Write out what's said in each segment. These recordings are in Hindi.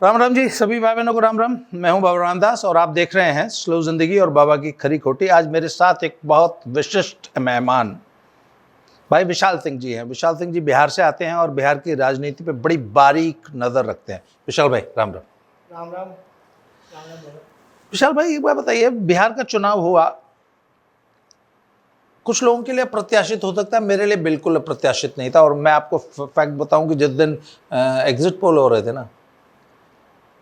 राम राम जी, सभी भाई बहनों को राम राम। मैं हूं बाबा रामदास और आप देख रहे हैं स्लो जिंदगी और बाबा की खरी खोटी। आज मेरे साथ एक बहुत विशिष्ट मेहमान भाई विशाल सिंह जी हैं। विशाल सिंह जी बिहार से आते हैं और बिहार की राजनीति पे बड़ी बारीक नज़र रखते हैं। विशाल भाई राम राम। राम राम राम राम। विशाल भाई एक बात बताइए, बिहार का चुनाव हुआ, कुछ लोगों के लिए अप्रत्याशित हो सकता है, मेरे लिए बिल्कुल अप्रत्याशित नहीं था। और मैं आपको फैक्ट बताऊं कि जिस दिन एग्जिट पोल हो रहे थे ना,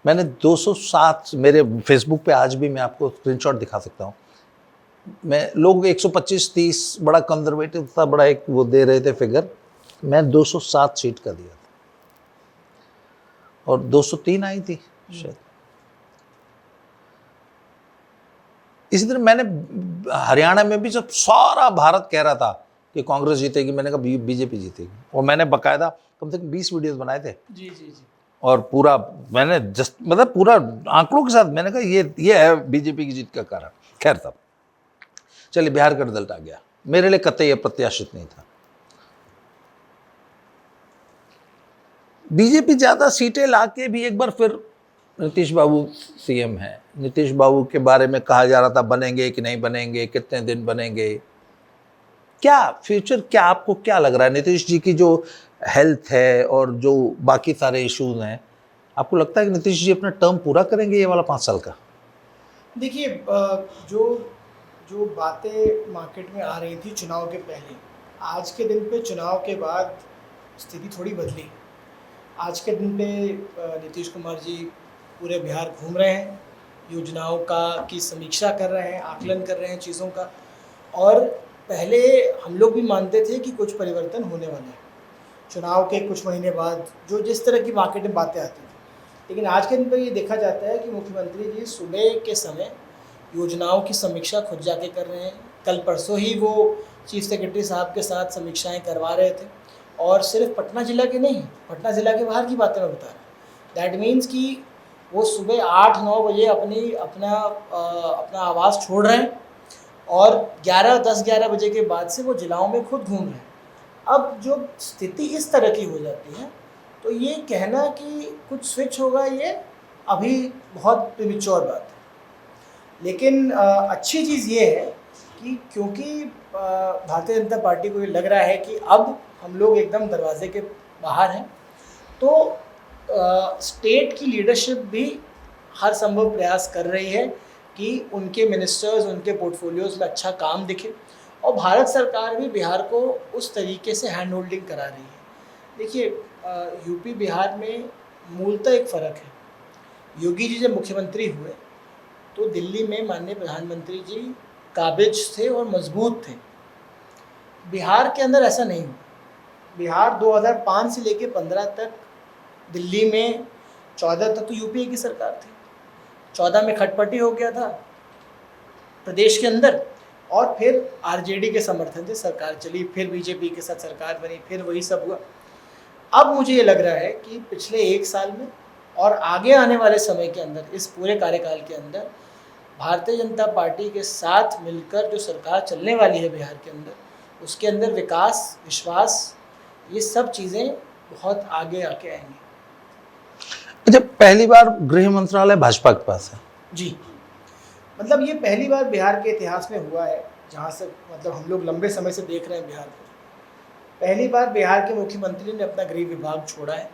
मैंने 207, मेरे फेसबुक पे आज भी मैं आपको स्क्रीनशॉट दिखा सकता हूँ, मैं लोग 125-30 बड़ा कंजर्वेटिव था, बड़ा एक वो दे रहे थे फिगर, मैं 207 सीट का दिया था और 203 आई थी शायद। इसी तरह मैंने हरियाणा में भी जब सारा भारत कह रहा था कि कांग्रेस जीतेगी, मैंने कहा बीजेपी जीतेगी, और मैंने बकायदा कम से कम 20 वीडियोस बनाए थे। जी जी जी। और पूरा मैंने जस्ट मतलब पूरा आंकड़ों के साथ मैंने कहा ये है बीजेपी की जीत का कारण। खैर तब चलिए, बिहार का रिजल्ट आ गया, मेरे लिए कतई अप्रत्याशित नहीं था। बीजेपी ज्यादा सीटें लाके भी एक बार फिर नीतीश बाबू सीएम है। नीतीश बाबू के बारे में कहा जा रहा था बनेंगे कि नहीं बनेंगे, कितने दिन बनेंगे, क्या फ्यूचर, क्या आपको क्या लग रहा है नीतीश जी की जो हेल्थ है और जो बाकी सारे इश्यूज हैं, आपको लगता है कि नीतीश जी अपना टर्म पूरा करेंगे ये वाला 5 साल का? देखिए, जो जो बातें मार्केट में आ रही थी चुनाव के पहले, आज के दिन पे चुनाव के बाद स्थिति थोड़ी बदली। आज के दिन पे नीतीश कुमार जी पूरे बिहार घूम रहे हैं, योजनाओं की समीक्षा कर रहे हैं, आकलन कर रहे हैं चीज़ों का। और पहले हम लोग भी मानते थे कि कुछ परिवर्तन होने वाला है चुनाव के कुछ महीने बाद, जो जिस तरह की मार्केट में बातें आती थी। लेकिन आज के दिन पर ये देखा जाता है कि मुख्यमंत्री जी सुबह के समय योजनाओं की समीक्षा खुद जाके कर रहे हैं। कल परसों ही वो चीफ सेक्रेटरी साहब के साथ समीक्षाएं करवा रहे थे, और सिर्फ पटना ज़िला के नहीं, पटना ज़िला के बाहर की बातें मैं बता रहा हूँ। दैट मीन्स कि वो सुबह 8-9 बजे अपना आवास छोड़ रहे हैं और 10-11 बजे के बाद से वो जिलाओं में खुद घूम रहे हैं। अब जो स्थिति इस तरह की हो जाती है तो ये कहना कि कुछ स्विच होगा, ये अभी बहुत प्रीमेच्योर बात है। लेकिन अच्छी चीज़ ये है कि क्योंकि भारतीय जनता पार्टी को ये लग रहा है कि अब हम लोग एकदम दरवाजे के बाहर हैं, तो स्टेट की लीडरशिप भी हर संभव प्रयास कर रही है कि उनके मिनिस्टर्स, उनके पोर्टफोलियोज़ में अच्छा काम दिखे, और भारत सरकार भी बिहार को उस तरीके से हैंड होल्डिंग करा रही है। देखिए, यूपी बिहार में मूलतः एक फ़र्क है। योगी जी जब मुख्यमंत्री हुए तो दिल्ली में माननीय प्रधानमंत्री जी काबिज थे और मजबूत थे। बिहार के अंदर ऐसा नहीं हुआ। बिहार 2005 से लेकर 15 तक दिल्ली में, 14 तक तो यूपीए की सरकार थी, 14 में खटपटी हो गया था प्रदेश के अंदर, और फिर आरजेडी के समर्थन से सरकार चली, फिर बीजेपी के साथ सरकार बनी, फिर वही सब हुआ। अब मुझे ये लग रहा है कि पिछले 1 साल में और आगे आने वाले समय के अंदर, इस पूरे कार्यकाल के अंदर, भारतीय जनता पार्टी के साथ मिलकर जो सरकार चलने वाली है बिहार के अंदर, उसके अंदर विकास, विश्वास, ये सब चीज़ें बहुत आगे आके आएंगी। अच्छा, पहली बार गृह मंत्रालय भाजपा के पास है? जी, मतलब ये पहली बार बिहार के इतिहास में हुआ है, जहाँ से मतलब हम लोग लंबे समय से देख रहे हैं बिहार को। पहली बार बिहार के मुख्यमंत्री ने अपना गृह विभाग छोड़ा है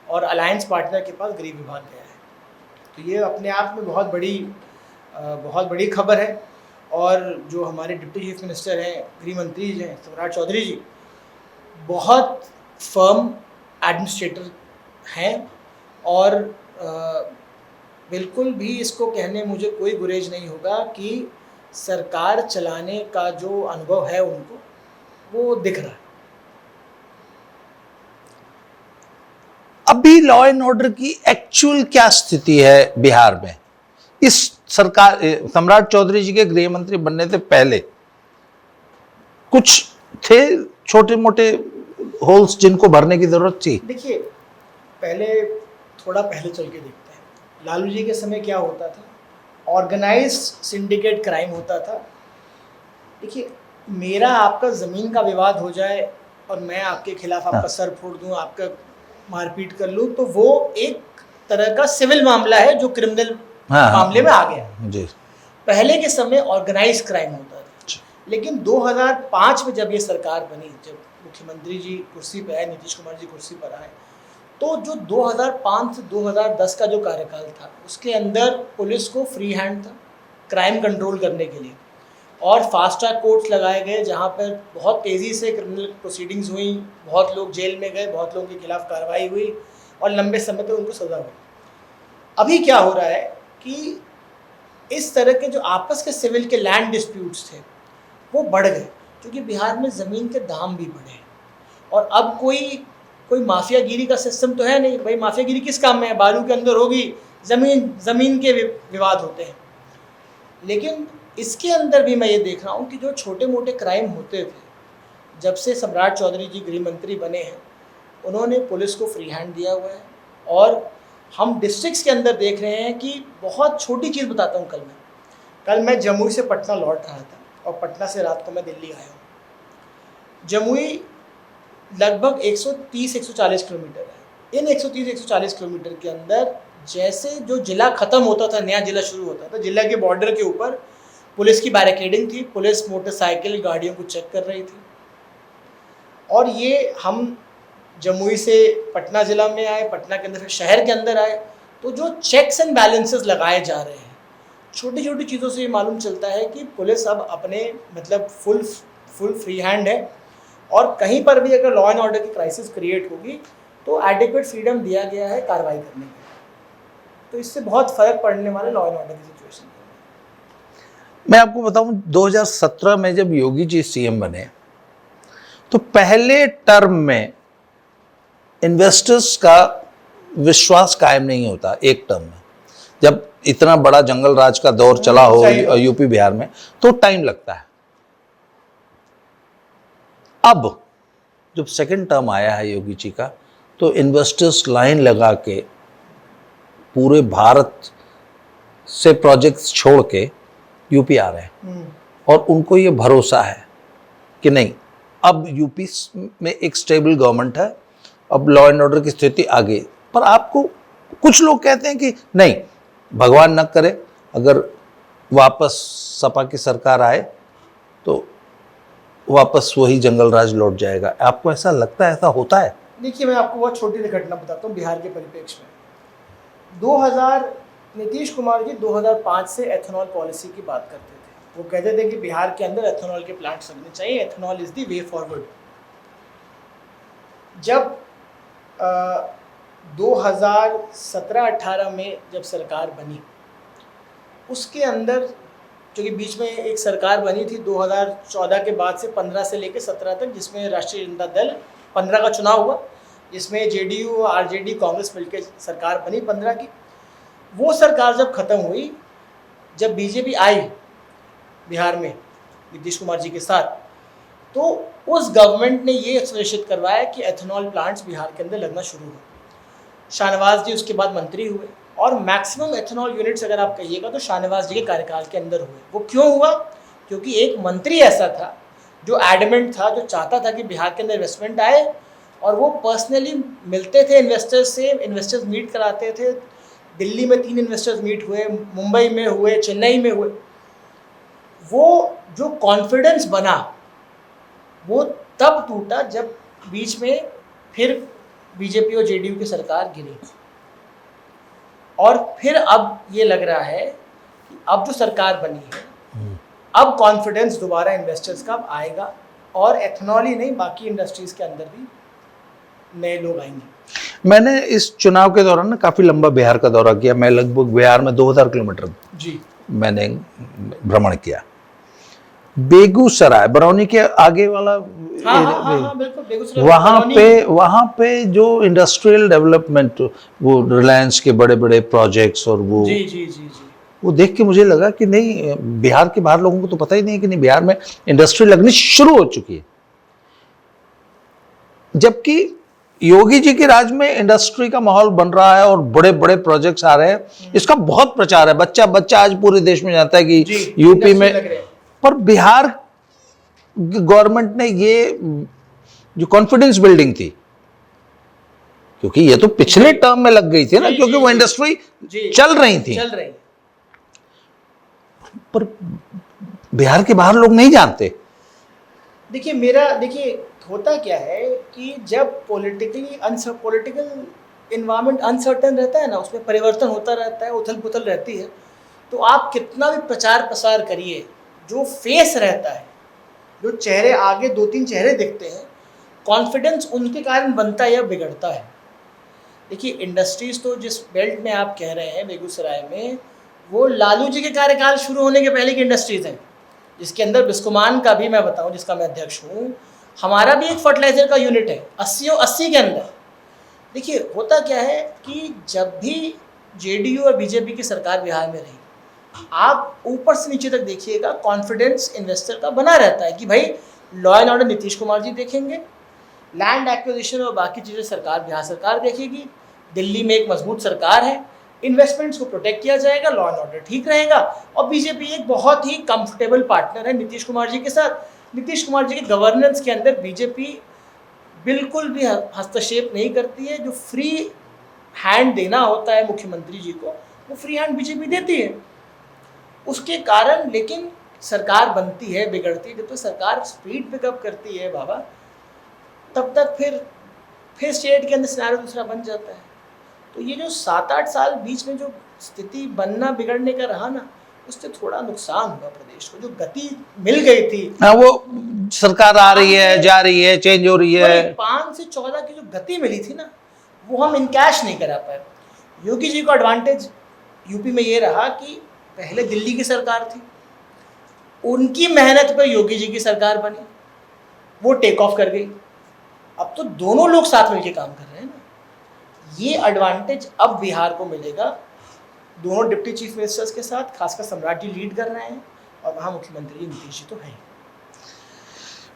और अलायंस पार्टनर के पास गृह विभाग गया है। तो ये अपने आप में बहुत बड़ी खबर है। और जो हमारे डिप्टी चीफ मिनिस्टर हैं, गृह मंत्री जी हैं, सम्राट चौधरी जी, बहुत फर्म एडमिनिस्ट्रेटर हैं, और बिल्कुल भी इसको कहने मुझे कोई गुरेज नहीं होगा कि सरकार चलाने का जो अनुभव है उनको, वो दिख रहा है। अभी लॉ एंड ऑर्डर की एक्चुअल क्या स्थिति है बिहार में? इस सरकार, सम्राट चौधरी जी के गृह मंत्री बनने से पहले कुछ थे छोटे मोटे होल्स जिनको भरने की जरूरत थी? देखिए, थोड़ा पहले चल के देखते हैं। लालू जी के समय क्या होता था? ऑर्गेनाइज्ड सिंडिकेट क्राइम होता था। देखिए, मेरा आपका ज़मीन का विवाद हो जाए और मैं आपके खिलाफ आपका सर फोड़ दूं, आपका मारपीट कर लूं, तो वो एक तरह का सिविल मामला है जो क्रिमिनल हाँ, मामले में आ गया है। जी। पहले के समय ऑर्गेनाइज क्राइम होता था, लेकिन 2005 में जब ये सरकार बनी, जब मुख्यमंत्री जी कुर्सी पे आए, नीतीश कुमार जी कुर्सी पर आए, तो जो 2005 से 2010 का जो कार्यकाल था उसके अंदर पुलिस को फ्री हैंड था क्राइम कंट्रोल करने के लिए, और फास्ट ट्रैक कोर्ट्स लगाए गए जहाँ पर बहुत तेज़ी से क्रिमिनल प्रोसीडिंग्स हुई, बहुत लोग जेल में गए, बहुत लोगों के खिलाफ कार्रवाई हुई और लंबे समय तक उनको सज़ा हुई। अभी क्या हो रहा है कि इस तरह के जो आपस के सिविल के लैंड डिस्प्यूट्स थे वो बढ़ गए, क्योंकि बिहार में ज़मीन के दाम भी बढ़े और अब कोई माफियागिरी का सिस्टम तो है नहीं। भाई माफियागिरी किस काम में है, बालू के अंदर होगी, ज़मीन के विवाद होते हैं। लेकिन इसके अंदर भी मैं ये देख रहा हूँ कि जो छोटे मोटे क्राइम होते थे, जब से सम्राट चौधरी जी गृह मंत्री बने हैं उन्होंने पुलिस को फ्री हैंड दिया हुआ है। और हम डिस्ट्रिक्ट्स के अंदर देख रहे हैं कि बहुत छोटी चीज़ बताता हूँ, कल मैं जमुई से पटना लौट रहा था और पटना से रात को मैं दिल्ली आया हूँ। जमुई लगभग 130-140 किलोमीटर है। इन 130-140 किलोमीटर के अंदर जैसे जो ज़िला ख़त्म होता था, नया ज़िला शुरू होता था, ज़िला के बॉर्डर के ऊपर पुलिस की बैरिकेडिंग थी, पुलिस मोटरसाइकिल गाड़ियों को चेक कर रही थी। और ये हम जमुई से पटना ज़िला में आए, पटना के अंदर फिर शहर के अंदर आए, तो जो चेक्स एंड बैलेंसेस लगाए जा रहे हैं, छोटी छोटी चीज़ों से ये मालूम चलता है कि पुलिस अब अपने मतलब फुल फ्री हैंड है। और कहीं पर भी अगर लॉ एंड ऑर्डर की क्राइसिस क्रिएट होगी तो एडिक्वेट फ्रीडम दिया गया है कार्रवाई करने की, तो इससे बहुत फ़र्क पड़ने वाला लॉ एंड ऑर्डर की सिचुएशन। मैं आपको बताऊं 2017 में जब योगी जी सीएम बने तो पहले टर्म में इन्वेस्टर्स का विश्वास कायम नहीं होता। एक टर्म में जब इतना बड़ा जंगल राज का दौर चला हो यूपी बिहार में तो टाइम लगता है। अब जब सेकंड टर्म आया है योगी जी का तो इन्वेस्टर्स लाइन लगा के पूरे भारत से प्रोजेक्ट्स छोड़ के यूपी आ रहे हैं और उनको ये भरोसा है कि नहीं, अब यूपी में एक स्टेबल गवर्नमेंट है, अब लॉ एंड ऑर्डर की स्थिति आ गई। पर आपको कुछ लोग कहते हैं कि नहीं, भगवान न करे अगर वापस सपा की सरकार आए तो वापस वही जंगल राज लौट जाएगा। आपको ऐसा लगता है, ऐसा होता है? देखिए, मैं आपको बहुत छोटी सी घटना बताता हूँ बिहार के परिप्रेक्ष्य में। 2000 नीतीश कुमार जी 2005 से एथेनॉल पॉलिसी की बात करते थे। वो कहते थे कि बिहार के अंदर एथेनॉल के प्लांट्स लगने चाहिए, ethanol is the way forward. जब 2017-18 में जब सरकार बनी, उसके अंदर जो कि बीच में एक सरकार बनी थी 2014 के बाद से 15 से लेकर 17 तक, जिसमें राष्ट्रीय जनता दल 15 का चुनाव हुआ, जिसमें जेडीयू आरजेडी कांग्रेस मिलकर सरकार बनी 15 की। वो सरकार जब ख़त्म हुई, जब बीजेपी आई बिहार में नीतीश कुमार जी के साथ, तो उस गवर्नमेंट ने ये सुनिश्चित करवाया कि एथेनॉल प्लांट्स बिहार के अंदर लगना शुरू हो। शाहनवाज जी उसके बाद मंत्री हुए और मैक्सिमम एथेनॉल यूनिट्स अगर आप कहिएगा तो शाहनवाज जी के कार्यकाल के अंदर हुए। वो क्यों हुआ? क्योंकि एक मंत्री ऐसा था जो एडमेंट था, जो चाहता था कि बिहार के अंदर इन्वेस्टमेंट आए, और वो पर्सनली मिलते थे इन्वेस्टर्स से, इन्वेस्टर्स मीट कराते थे। दिल्ली में 3 इन्वेस्टर्स मीट हुए, मुंबई में हुए, चेन्नई में हुए। वो जो कॉन्फिडेंस बना वो तब टूटा जब बीच में फिर बीजेपी और जेडीयू की सरकार गिरी, और फिर अब ये लग रहा है कि अब जो सरकार बनी है, अब कॉन्फिडेंस दोबारा इन्वेस्टर्स का आएगा, और एथेनॉल ही नहीं, बाकी इंडस्ट्रीज के अंदर भी नए लोग आएंगे। मैंने इस चुनाव के दौरान ना काफ़ी लंबा बिहार का दौरा किया। मैं लगभग बिहार में 2000 किलोमीटर जी मैंने भ्रमण किया। बेगूसराय, बरौनी के आगे वाला हाँ, बिल्कुल, बेगूसराय, वहाँ पे जो इंडस्ट्रियल डेवलपमेंट, वो रिलायंस के बड़े बड़े प्रोजेक्ट्स और वो जी जी जी जी वो देख के मुझे लगा कि नहीं, बिहार के बाहर लोगों को तो पता ही नहीं कि नहीं बिहार में इंडस्ट्री लगनी शुरू हो चुकी है। जबकि योगी जी के राज में इंडस्ट्री का माहौल बन रहा है और बड़े बड़े प्रोजेक्ट्स आ रहे हैं। इसका बहुत प्रचार है, बच्चा बच्चा आज पूरे देश में जानता है कि यूपी में। पर बिहार गवर्नमेंट ने ये जो कॉन्फिडेंस बिल्डिंग थी क्योंकि ये तो पिछले टर्म में लग गई थी ना, जी, क्योंकि जी, वो जी। इंडस्ट्री जी चल रही थी। चल रही है। पर बिहार के बाहर लोग नहीं जानते। देखिए होता क्या है कि जब पॉलिटिकल इन्वायरमेंट अनसर्टन रहता है ना, उसमें परिवर्तन होता रहता है, उथल पुथल रहती है, तो आप कितना भी प्रचार प्रसार करिए, जो फेस रहता है, जो चेहरे आगे 2-3 चेहरे दिखते हैं, कॉन्फिडेंस उनके कारण बनता है या बिगड़ता है। देखिए इंडस्ट्रीज तो जिस बेल्ट में आप कह रहे हैं बेगूसराय में, वो लालू जी के कार्यकाल शुरू होने के पहले की इंडस्ट्रीज हैं, जिसके अंदर बिस्कोमान का भी मैं बताऊं, जिसका मैं अध्यक्ष हूँ, हमारा भी एक फर्टिलाइजर का यूनिट है 80 के अंदर। देखिए होता क्या है कि जब भी जेडीयू और बीजेपी की सरकार बिहार में रही, आप ऊपर से नीचे तक देखिएगा, कॉन्फिडेंस इन्वेस्टर का बना रहता है कि भाई law and order Nitish Kumar ji देखेंगे, लैंड एक्विजिशन और बाकी चीज़ें सरकार, बिहार सरकार देखेगी, दिल्ली में एक मजबूत सरकार है, इन्वेस्टमेंट्स को प्रोटेक्ट किया जाएगा, लॉ एंड ऑर्डर ठीक रहेगा, और बीजेपी एक बहुत ही कंफर्टेबल पार्टनर है नीतीश कुमार जी के साथ। नीतीश कुमार जी के गवर्नेंस के अंदर बीजेपी बिल्कुल भी हस्तक्षेप नहीं करती है। जो फ्री हैंड देना होता है मुख्यमंत्री जी को, वो फ्री हैंड बीजेपी देती है। उसके कारण लेकिन सरकार बनती है, बिगड़ती है। जब तो सरकार स्पीड पिकअप करती है बाबा, तब तक फिर स्टेट के अंदर सिनेरियो दूसरा बन जाता है। तो ये जो 7-8 साल बीच में जो स्थिति बनना बिगड़ने का रहा ना, उससे थोड़ा नुकसान हुआ प्रदेश को। जो गति मिल गई थी, हाँ, वो सरकार आ रही है, जा रही है, चेंज हो रही है, 5 से 14 की जो गति मिली थी ना, वो हम इनकैश नहीं करा पाए। योगी जी को एडवांटेज यूपी में ये रहा कि पहले दिल्ली की सरकार थी, उनकी मेहनत पर योगी जी की सरकार बनी, वो टेक ऑफ कर गई। अब तो दोनों लोग साथ मिलकर काम कर रहे हैं ना, ये एडवांटेज अब बिहार को मिलेगा। दोनों डिप्टी चीफ मिनिस्टर्स के साथ, खासकर सम्राट जी लीड कर रहे हैं, और वहाँ मुख्यमंत्री नीतीश जी तो है।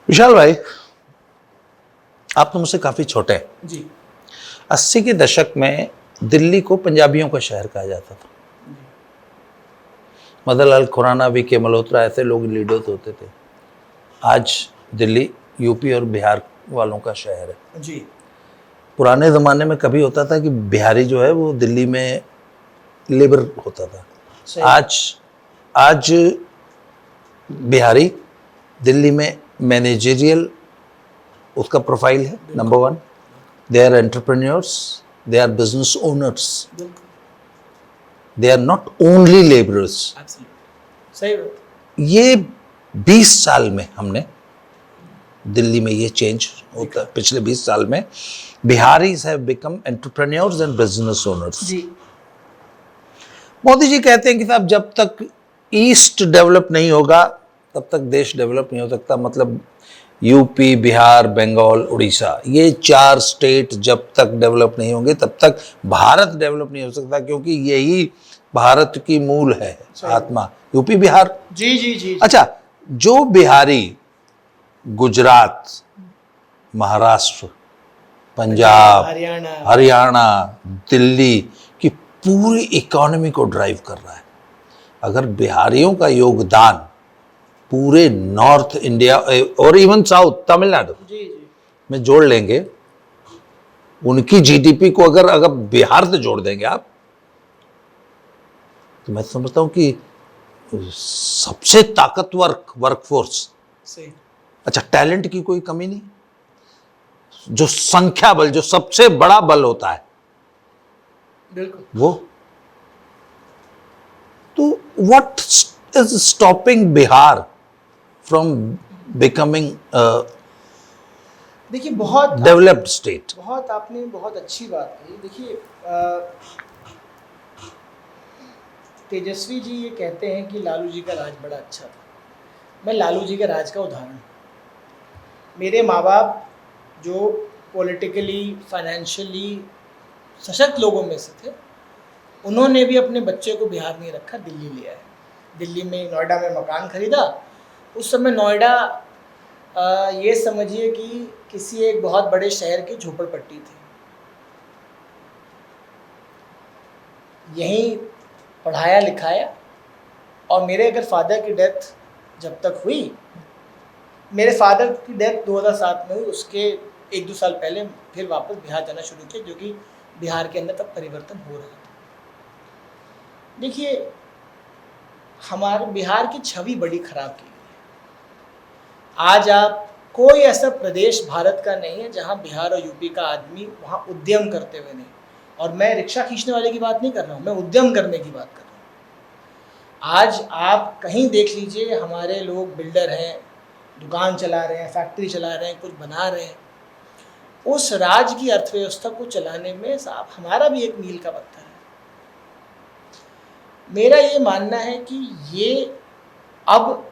विशाल भाई, आप तो मुझसे काफी छोटे हैं। जी 80 के दशक में दिल्ली को पंजाबियों का शहर कहा जाता था। मदन लाल खुराना, वी.के. मल्होत्रा, ऐसे लोग लीडर्स होते थे। आज दिल्ली यूपी और बिहार वालों का शहर है। जी पुराने ज़माने में कभी होता था कि बिहारी जो है वो दिल्ली में लेबर होता था। सही। आज बिहारी दिल्ली में मैनेजरियल उसका प्रोफाइल है, number 1। They are entrepreneurs, they are business owners, they are not only labourers. सही बात। ये 20 साल में हमने दिल्ली में ये चेंज होता है। पिछले 20 साल में Biharis have become entrepreneurs and business owners. जी मोदी जी कहते हैं कि साहब जब तक ईस्ट डेवलप नहीं होगा तब तक देश डेवलप नहीं हो सकता। मतलब यूपी, बिहार, बंगाल, उड़ीसा, ये 4 स्टेट जब तक डेवलप नहीं होंगे तब तक भारत डेवलप नहीं हो सकता, क्योंकि यही भारत की मूल है, आत्मा, यूपी बिहार। जी जी जी। अच्छा, जो बिहारी गुजरात, महाराष्ट्र, पंजाब, हरियाणा, दिल्ली की पूरी इकोनॉमी को ड्राइव कर रहा है, अगर बिहारियों का योगदान पूरे नॉर्थ इंडिया और इवन साउथ तमिलनाडु में जोड़ लेंगे, उनकी जीडीपी को अगर बिहार से जोड़ देंगे आप, तो मैं समझता हूं कि सबसे ताकतवर वर्कफोर्स। अच्छा, टैलेंट की कोई कमी नहीं, जो संख्या बल, जो सबसे बड़ा बल होता है, बिल्कुल वो। तो what is stopping Bihar from becoming देखिए बहुत डेवलप्ड स्टेट? बहुत आपने बहुत अच्छी बात कही। देखिए तेजस्वी जी ये कहते हैं कि लालू जी का राज बड़ा अच्छा था। मैं लालू जी के राज का उदाहरण, मेरे माँ बाप जो पॉलिटिकली फाइनेंशियली सशक्त लोगों में से थे, उन्होंने भी अपने बच्चे को बिहार नहीं रखा, दिल्ली ले आए। दिल्ली में नोएडा में मकान खरीदा। उस समय नोएडा ये समझिए कि किसी एक बहुत बड़े शहर की झोपड़पट्टी थी। यहीं पढ़ाया लिखाया, और मेरे अगर फादर की डेथ जब तक हुई, मेरे फादर की डेथ 2007 में हुई, उसके 1-2 साल पहले फिर वापस बिहार जाना शुरू किया, जो कि बिहार के अंदर तब परिवर्तन हो रहा था। देखिए, हमारे बिहार की छवि बड़ी खराब की गई है। आज आप कोई ऐसा प्रदेश भारत का नहीं है जहां बिहार और यूपी का आदमी वहां उद्यम करते हुए नहीं, और मैं रिक्शा खींचने वाले की बात नहीं कर रहा हूँ, मैं उद्यम करने की बात कर रहा हूँ। आज आप कहीं देख लीजिए, हमारे लोग बिल्डर हैं, दुकान चला रहे हैं, फैक्ट्री चला रहे हैं, कुछ बना रहे हैं। उस राज्य की अर्थव्यवस्था को चलाने में साहब हमारा भी एक मील का पत्थर है। मेरा ये मानना है कि ये अब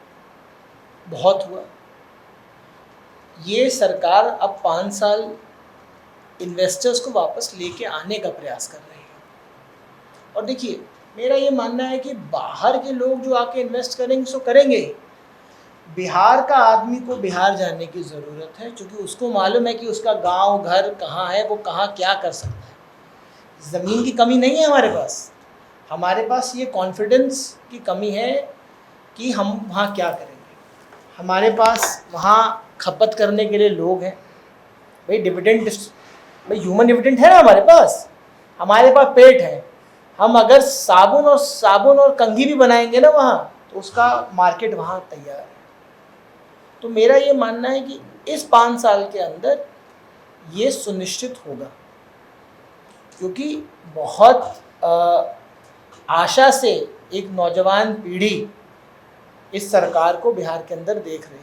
बहुत हुआ। ये सरकार अब 5 साल इन्वेस्टर्स को वापस लेके आने का प्रयास कर रही है। और देखिए, मेरा ये मानना है कि बाहर के लोग जो आके इन्वेस्ट करेंगे सो करेंगे, बिहार का आदमी को बिहार जाने की ज़रूरत है, क्योंकि उसको मालूम है कि उसका गांव घर कहाँ है, वो कहाँ क्या कर सकता है। ज़मीन की कमी नहीं है हमारे पास ये कॉन्फिडेंस की कमी है कि हम वहाँ क्या करेंगे। हमारे पास वहाँ खपत करने के लिए लोग हैं। भाई ह्यूमन डिविडेंड है ना हमारे पास पेट है। हम अगर साबुन और कंघी भी बनाएंगे ना वहाँ, तो उसका मार्केट वहाँ तैयार है। तो मेरा ये मानना है कि इस 5 साल के अंदर ये सुनिश्चित होगा, क्योंकि बहुत आशा से एक नौजवान पीढ़ी इस सरकार को बिहार के अंदर देख रही है।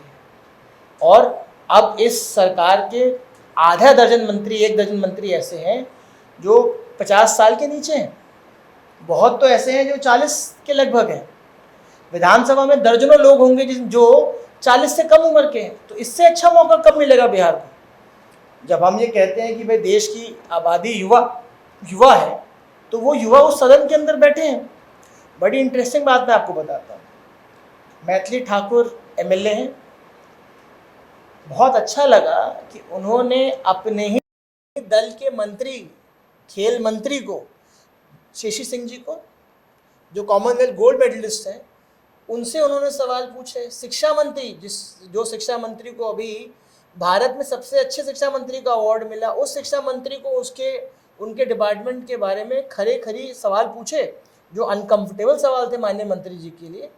और अब इस सरकार के आधा दर्जन मंत्री, 1 दर्जन मंत्री ऐसे हैं जो 50 साल के नीचे हैं। बहुत तो ऐसे हैं जो 40 के लगभग हैं। विधानसभा में दर्जनों लोग होंगे जो 40 से कम उम्र के हैं। तो इससे अच्छा मौका कब मिलेगा बिहार को? जब हम ये कहते हैं कि भाई देश की आबादी युवा है, तो वो युवा उस सदन के अंदर बैठे हैं। बड़ी इंटरेस्टिंग बात मैं आपको बताता हूँ। मैथिली ठाकुर एमएलए हैं। बहुत अच्छा लगा कि उन्होंने अपने ही दल के मंत्री, खेल मंत्री को, शशि सिंह जी को, जो कॉमनवेल्थ गोल्ड मेडलिस्ट हैं, उनसे उन्होंने सवाल पूछे। शिक्षा मंत्री, जो शिक्षा मंत्री को अभी भारत में सबसे अच्छे शिक्षा मंत्री का अवार्ड मिला, उस शिक्षा मंत्री को उनके डिपार्टमेंट के बारे में खरी सवाल पूछे, जो अनकंफर्टेबल सवाल थे माननीय मंत्री जी के लिए।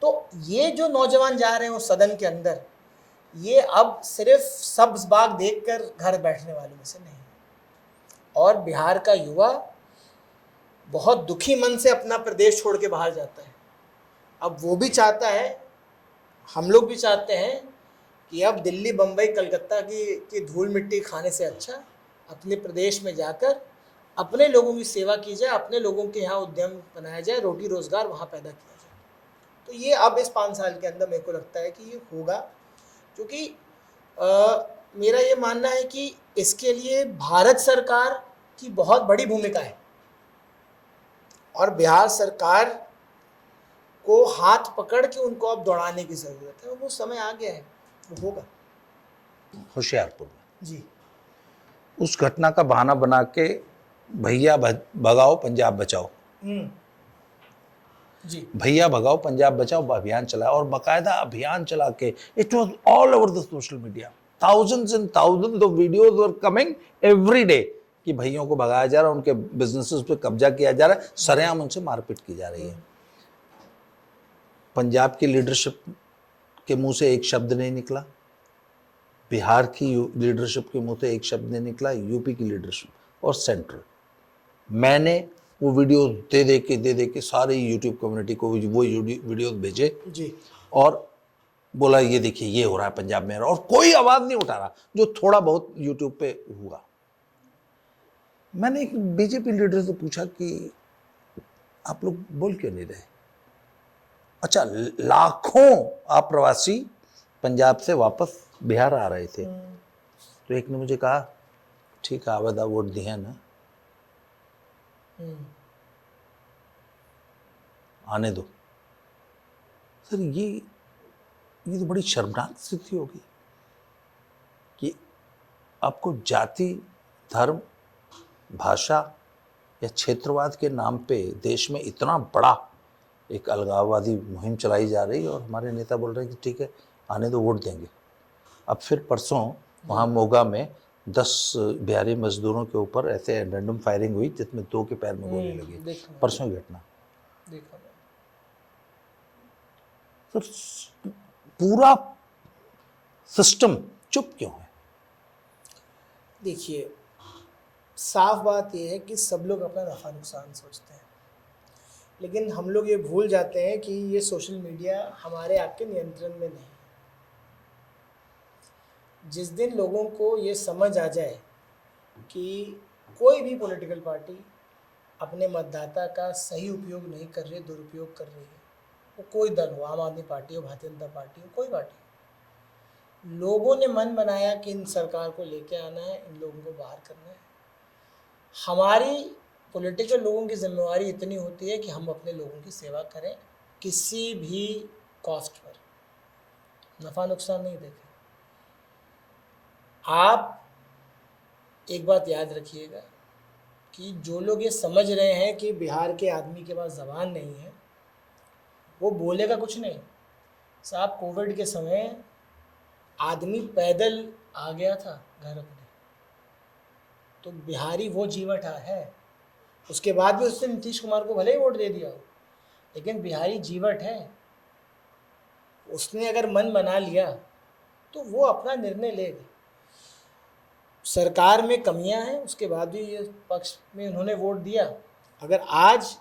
तो ये जो नौजवान जा रहे हैं उस सदन के अंदर, ये अब सिर्फ सब्ज बाग देखकर घर बैठने वालों में से नहीं। और बिहार का युवा बहुत दुखी मन से अपना प्रदेश छोड़ के बाहर जाता है। अब वो भी चाहता है, हम लोग भी चाहते हैं कि अब दिल्ली, बम्बई, कलकत्ता की धूल मिट्टी खाने से अच्छा अपने प्रदेश में जाकर अपने लोगों की सेवा की जाए, अपने लोगों के यहाँ उद्यम बनाया जाए, रोटी रोजगार वहाँ पैदा किया जाए। तो ये अब इस 5 साल के अंदर मेरे को लगता है कि ये होगा, क्योंकि मेरा ये मानना है कि इसके लिए भारत सरकार की बहुत बड़ी भूमिका है और बिहार सरकार को हाथ पकड़ के उनको अब दौड़ाने की ज़रूरत है। वो समय आ गया है, वो होगा। होशियारपुर में जी, उस घटना का बहाना बना के भैया भगाओ पंजाब बचाओ, जी, भैया भगाओ पंजाब बचाओ अभियान चलाया, और बाकायदा अभियान चला के it was all over the social media. thousands and thousands of videos were coming every day कि भैयों को भगाया जा रहा है, उनके बिजनेसेस पे कब्जा किया जा रहा है, सरेआम उनसे मारपीट की जा रही है। पंजाब की लीडरशिप के मुंह से एक शब्द नहीं निकला, बिहार की लीडरशिप के मुंह से एक शब्द नहीं निकला, यूपी की लीडरशिप और सेंट्रल। मैंने वो वीडियो दे के सारी यूट्यूब कम्युनिटी को वो वीडियोस भेजे जी, और बोला ये देखिए ये हो रहा है पंजाब में, और कोई आवाज़ नहीं उठा रहा जो थोड़ा बहुत यूट्यूब पे हुआ। मैंने एक बीजेपी लीडर से पूछा कि आप लोग बोल क्यों नहीं रहे? अच्छा, लाखों अप्रवासी पंजाब से वापस बिहार आ रहे थे, तो एक ने मुझे कहा ठीक है आवादा वोट दिया ना, आने दो। सर ये तो बड़ी शर्मनाक स्थिति होगी कि आपको जाति, धर्म, भाषा या क्षेत्रवाद के नाम पे देश में इतना बड़ा एक अलगाववादी मुहिम चलाई जा रही है, और हमारे नेता बोल रहे हैं कि ठीक है आने दो वोट देंगे। अब फिर परसों वहाँ मोगा में 10 बिहारी मजदूरों के ऊपर ऐसे रैंडम फायरिंग हुई जिसमें 2 के पैर में गोली लगी। देखा परसों की घटना। देखा मैंने। सर पूरा सिस्टम चुप क्यों है? देखिए, साफ बात यह है कि सब लोग अपना नफ़ा नुकसान सोचते हैं, लेकिन हम लोग ये भूल जाते हैं कि ये सोशल मीडिया हमारे आपके नियंत्रण में नहीं है। जिस दिन लोगों को ये समझ आ जाए कि कोई भी पॉलिटिकल पार्टी अपने मतदाता का सही उपयोग नहीं कर रही, दुरुपयोग कर रही है, वो कोई दल हो, आम आदमी पार्टी हो, भारतीय जनता पार्टी हो, कोई पार्टी हो, लोगों ने मन बनाया कि इन सरकार को लेके आना है, इन लोगों को बाहर करना है। हमारी पॉलिटिकल लोगों की जिम्मेवारी इतनी होती है कि हम अपने लोगों की सेवा करें, किसी भी कॉस्ट पर, नफ़ा नुकसान नहीं देखें। आप एक बात याद रखिएगा कि जो लोग ये समझ रहे हैं कि बिहार के आदमी के पास ज़बान नहीं है, वो बोलेगा कुछ नहीं। साहब, कोविड के समय आदमी पैदल आ गया था घर अपने, तो बिहारी वो जीवट है। उसके बाद भी उसने नीतीश कुमार को भले ही वोट दे दिया हो, लेकिन बिहारी जीवट है। उसने अगर मन बना लिया तो वो अपना निर्णय लेगा। सरकार में कमियां हैं, उसके बाद भी ये पक्ष में उन्होंने वोट दिया। अगर आज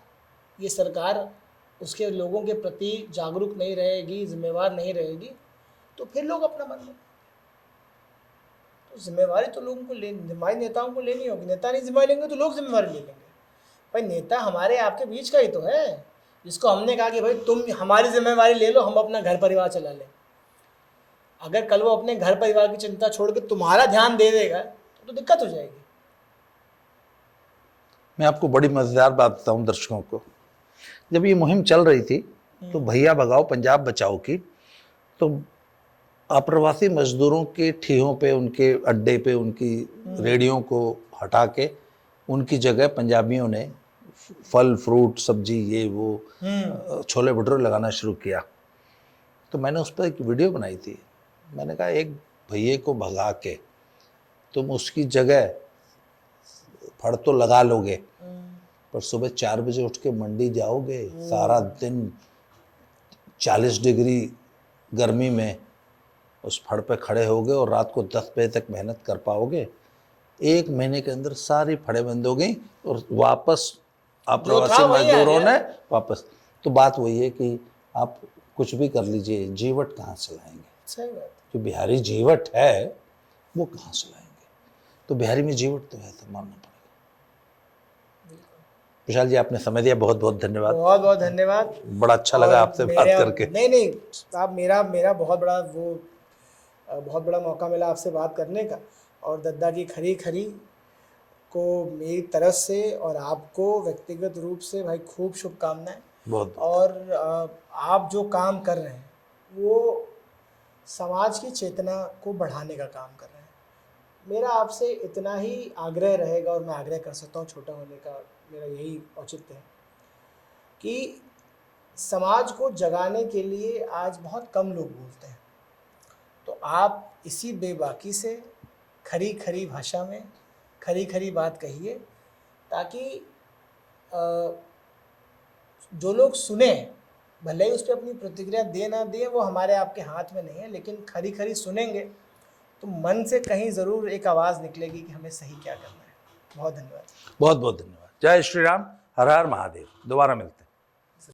ये सरकार उसके लोगों के प्रति जागरूक नहीं रहेगी, जिम्मेवार नहीं रहेगी, तो फिर लोग अपना मन बनाएंगे। तो जिम्मेवारी तो लोगों को हमारे नेताओं को लेनी होगी। नेता नहीं जिम्मेवारी लेंगे तो लोग जिम्मेवारी ले लेंगे। भाई, नेता हमारे आपके बीच का ही तो है, जिसको हमने कहा कि भाई तुम हमारी जिम्मेवारी ले लो, हम अपना घर परिवार चला लें। अगर कल वो अपने घर परिवार की चिंता छोड़ के तुम्हारा ध्यान दे देगा तो दिक्कत हो जाएगी। मैं आपको बड़ी मज़ेदार बात बताऊं दर्शकों को। जब ये मुहिम चल रही थी तो भैया भगाओ पंजाब बचाओ की, तो अप्रवासी मजदूरों के ठीहों पे, उनके अड्डे पे, उनकी रेडियों को हटा के उनकी जगह पंजाबियों ने फल फ्रूट सब्जी ये वो छोले भटूरे लगाना शुरू किया। तो मैंने उस पर एक वीडियो बनाई थी। मैंने कहा एक भैये को भगा के तुम उसकी जगह फड़ तो लगा लोगे, पर सुबह 4 बजे उठ के मंडी जाओगे, सारा दिन 40 डिग्री गर्मी में उस फड़ पे खड़े होगे और रात को 10 बजे तक मेहनत कर पाओगे? 1 महीने के अंदर सारी फड़े बंद हो गई और वापस अप्रवासी मजदूरों ने वापस। तो बात वही है कि आप कुछ भी कर लीजिए, जीवट कहाँ से लाएंगे? सही बात। जो बिहारी जीवट है वो कहाँ से लाएंगे? तो बिहारी में जीवट तो है, तो मानना पड़ेगा। विशाल जी, आपने समय दिया, बहुत बहुत धन्यवाद। बहुत बहुत धन्यवाद। बड़ा अच्छा लगा आपसे बात करके। नहीं साहब, मेरा बहुत बड़ा मौका मिला आपसे बात करने का। और दद्दा की खरी को मेरी तरफ से और आपको व्यक्तिगत रूप से भाई खूब शुभकामनाएं। बहुत। और आप जो काम कर रहे हैं वो समाज की चेतना को बढ़ाने का काम कर रहे हैं। मेरा आपसे इतना ही आग्रह रहेगा, और मैं आग्रह कर सकता हूँ, छोटा होने का मेरा यही औचित्य है कि समाज को जगाने के लिए आज बहुत कम लोग बोलते हैं। तो आप इसी बेबाकी से खरी भाषा में खरी बात कहिए, ताकि जो लोग सुने, भले ही उस पर अपनी प्रतिक्रिया दे ना दे, वो हमारे आपके हाथ में नहीं है, लेकिन खरी सुनेंगे तो मन से कहीं ज़रूर एक आवाज़ निकलेगी कि हमें सही क्या करना है। बहुत धन्यवाद। बहुत बहुत धन्यवाद। जय श्री राम, हर हर महादेव। दोबारा मिलते हैं।